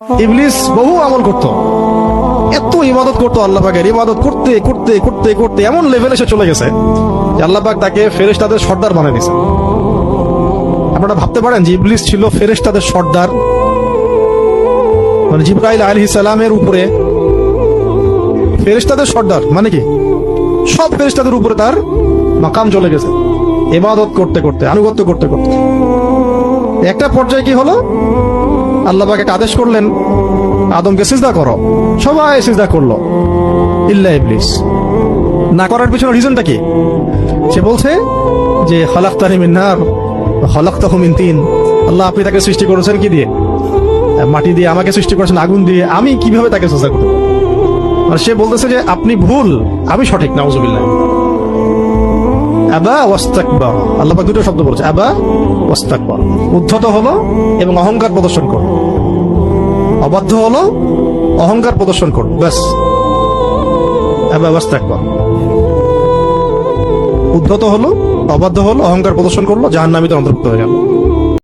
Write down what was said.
ইবলিস বহু আমল করত, এত ইবাদত করতো আল্লাহ পাকের, ইবাদত করতে করতে করতে করতে এমন লেভেলে সে চলে গেছে যে আল্লাহ পাক তাকে ফেরেশতাদের সর্দার বানিয়ে দিয়েছে। আপনারা ভাবতে পারেন যে ইবলিস ছিল ফেরেশতাদের সর্দার, মানে জিবরাইল আলাইহিস সালামের উপরে ফেরেশতাদের সর্দার, মানে কি সব ফেরেশতাদের উপরে তার মাকাম চলে গেছে ইবাদত করতে করতে, আনুগত্য করতে করতে। একটা পর্যায়ে কি হলো, আল্লাহ পাক একটা আদেশ করলেন, আদমকে সিজদা করো, সবাই সিজদা করলো ইল্লা ইবলিস। না করার পিছনে রিজনটা কি? সে বলছে যে খালাকতানি মিন নার ওয়া খালাকতাহু মিন তিন, আল্লাহ আপনি তাকে সৃষ্টি করেছেন কি দিয়ে? মাটি দিয়ে। আমাকে সৃষ্টি করেছেন আগুন দিয়ে, আমি কিভাবে তাকে সিজদা করতে পারি? আর সে বলতেছে যে আপনি ভুল, আমি সঠিক। নাউজুবিল্লাহ। আবা ওয়াস্তাকবার, আল্লাহ পাক দুটো শব্দ বলছে, আবা ওয়াস্তাকবার, উদ্ধত হলো এবং অহংকার প্রদর্শন করলো, অবাধ্য হলো, অহংকার প্রদর্শন করলো, ব্যাস। আবা ওয়াস্তাকবার, উদ্ধত হলো, অবাধ্য হলো, অহংকার প্রদর্শন করলো, জাহান্নামীতে অন্তর্ভুক্ত হয়ে গেল।